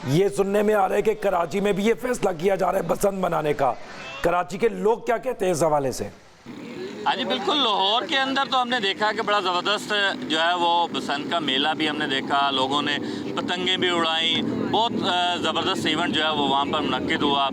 ये सुनने में आ रहा है कि कराची में भी ये फैसला किया जा रहा है बसंत मनाने का, कराची के लोग क्या कहते हैं इस हवाले से? हाँ जी बिल्कुल, लाहौर के अंदर तो हमने देखा कि बड़ा ज़बरदस्त जो है वो बसंत का मेला भी हमने देखा, लोगों ने पतंगें भी उड़ाई, बहुत ज़बरदस्त इवेंट जो है वो वहाँ पर मुनक्किद हुआ।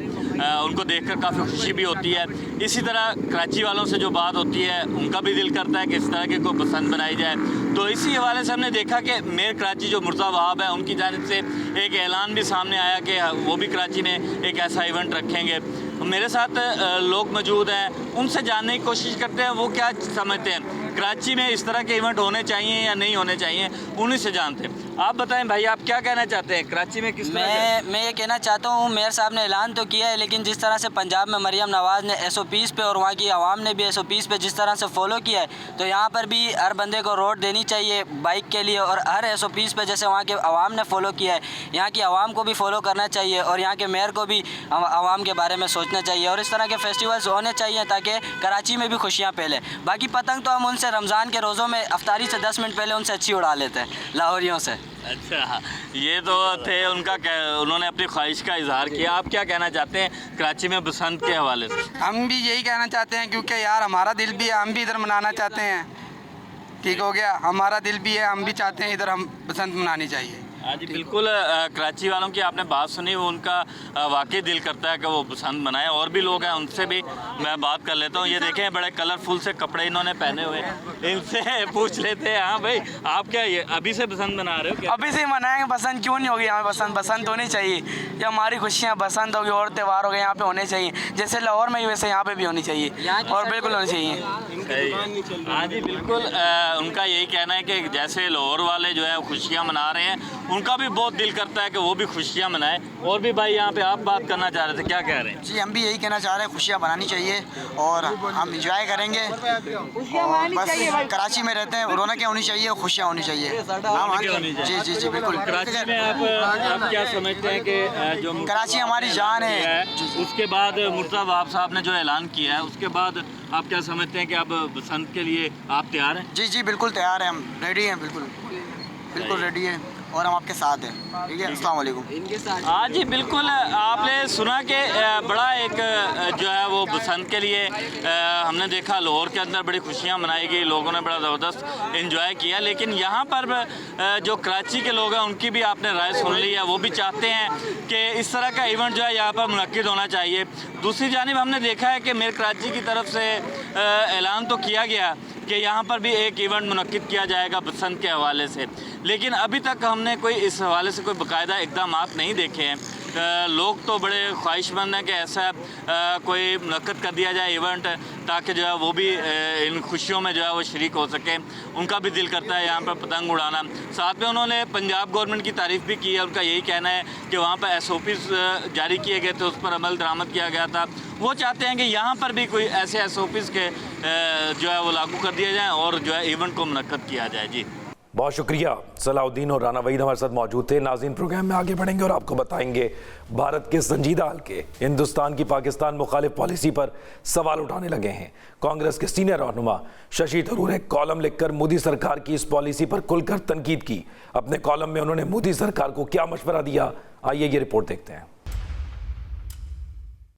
उनको देखकर काफ़ी खुशी भी होती है। इसी तरह कराची वालों से जो बात होती है, उनका भी दिल करता है कि इस तरह की कोई बसंत बनाई जाए। तो इसी हवाले से हमने देखा कि मेयर कराची जो मुर्तज़ा वहाब है, उनकी जानिब से एक ऐलान भी सामने आया कि वो भी कराची में एक ऐसा इवेंट रखेंगे। मेरे साथ लोग मौजूद हैं, उनसे जानने की कोशिश करते हैं वो क्या समझते हैं, कराची में इस तरह के इवेंट होने चाहिए या नहीं होने चाहिए, उन्हीं से जानते हैं। आप बताएं भाई, आप क्या कहना चाहते हैं कराची में किस तरह? मैं ये कहना चाहता हूँ, मेयर साहब ने ऐलान तो किया है, लेकिन जिस तरह से पंजाब में मरियम नवाज़ ने SOPs पे और वहाँ की आवाम ने भी SOPs पे जिस तरह से फॉलो किया है, तो यहाँ पर भी हर बंदे को रोड देनी चाहिए बाइक के लिए, और हर SOPs पे जैसे वहाँ के आवाम ने फॉलो किया है, यहाँ की आवाम को भी फॉलो करना चाहिए, और यहाँ के मेयर को भी आवाम के बारे में सोचना चाहिए, और इस तरह के फेस्टिवल्स होने चाहिए ताकि कराची में भी खुशियाँ फैले। बाकी पतंग तो हम उनसे रमज़ान के रोज़ों में अफ्तारी से 10 मिनट पहले उनसे अच्छी उड़ा लेते हैं लाहौरियों से। अच्छा, ये तो थे उनका, उन्होंने अपनी ख्वाहिश का इजहार किया। आप क्या कहना चाहते हैं कराची में बसंत के हवाले से? हम भी यही कहना चाहते हैं, क्योंकि यार हमारा दिल भी है, हम भी इधर मनाना चाहते हैं। ठीक हो गया, हमारा दिल भी है, हम भी चाहते हैं इधर हम बसंत मनानी चाहिए। हाँ जी बिल्कुल, कराची वालों की आपने बात सुनी, वो उनका वाकई दिल करता है कि वो पसंद बनाए। और भी लोग हैं, उनसे भी मैं बात कर लेता हूँ। ये देखें बड़े कलरफुल से कपड़े इन्होंने पहने हुए हैं, इनसे पूछ लेते हैं। हाँ भाई, आप क्या ये अभी से पसंद बना रहे हो क्या? अभी से मनाएंगे, पसंद क्यों नहीं होगी? हमें पसंद होनी चाहिए। ये हमारी खुशियाँ बसंत होगी और त्यौहार हो गए यहाँ पे होने चाहिए, जैसे लाहौर में ही वैसे यहाँ पे भी होनी चाहिए और बिल्कुल होनी चाहिए। हाँ जी बिल्कुल, उनका यही कहना है कि जैसे लाहौर वाले जो है खुशियाँ मना रहे हैं, उनका भी बहुत दिल करता है कि वो भी खुशियाँ मनाएं। और भी भाई यहाँ पे आप बात करना चाह रहे थे, क्या कह रहे हैं? जी हम भी यही कहना चाह रहे हैं, खुशियाँ मनानी चाहिए और हम इंजॉय करेंगे। और बस कराची में रहते हैं, रौनकें होनी चाहिए, खुशियाँ होनी चाहिए। जी जी जी बिल्कुल। कराची में आप क्या समझते हैं कि जो कराची हमारी जान है, उसके बाद मुर्तज़ा वहाब साहब ने जो ऐलान किया है, उसके बाद आप क्या समझते हैं कि अब बसंत के लिए आप तैयार हैं? जी जी बिल्कुल तैयार हैं, हम रेडी हैं, बिल्कुल रेडी हैं और हम आपके साथ हैं। ठीक है, अस्सलाम वालेकुम। हाँ जी बिल्कुल, आपने सुना कि बड़ा एक जो है वो बसंत के लिए हमने देखा लाहौर के अंदर बड़ी खुशियाँ मनाई गई, लोगों ने बड़ा ज़बरदस्त इंजॉय किया। लेकिन यहाँ पर जो कराची के लोग हैं उनकी भी आपने राय सुन ली है, वो भी चाहते हैं कि इस तरह का इवेंट जो है यहाँ पर मुनक्किद होना चाहिए। दूसरी जानिब हमने देखा है कि मेयर कराची की तरफ से ऐलान तो किया गया कि यहाँ पर भी एक इवेंट मुनक्किद किया जाएगा बसंत के हवाले से, लेकिन अभी तक हमने कोई इस हवाले से कोई बाकायदा इक़दाम नहीं देखे हैं। लोग तो बड़े ख्वाहिशमंद हैं कि ऐसा कोई मुनक्किद कर दिया जाए इवेंट, ताकि जो है वो भी इन खुशियों में जो है वो शरीक हो सकें। उनका भी दिल करता है यहाँ पर पतंग उड़ाना। साथ में उन्होंने पंजाब गवर्नमेंट की तारीफ़ भी की है। उनका यही कहना है कि वहाँ पर SOPs जारी किए गए थे, उस पर अमल दरामद किया गया था। वो चाहते हैं कि यहाँ पर भी कोई ऐसे SOPs के जो है वो लागू कर दिए जाएँ और जो है इवेंट को मुनक्किद किया जाए। जी बहुत शुक्रिया। सलाउद्दीन और राना वहीद हमारे साथ मौजूद थे। नाज़रीन, प्रोग्राम में आगे बढ़ेंगे और आपको बताएंगे भारत के संजीदा हल्के हिंदुस्तान की पाकिस्तान मुखालिफ पॉलिसी पर सवाल उठाने लगे हैं। कांग्रेस के सीनियर रहनुमा शशि थरूर ने कॉलम लिखकर मोदी सरकार की इस पॉलिसी पर खुलकर तनकीद की। अपने कॉलम में उन्होंने मोदी सरकार को क्या मशवरा दिया, आइए ये रिपोर्ट देखते हैं।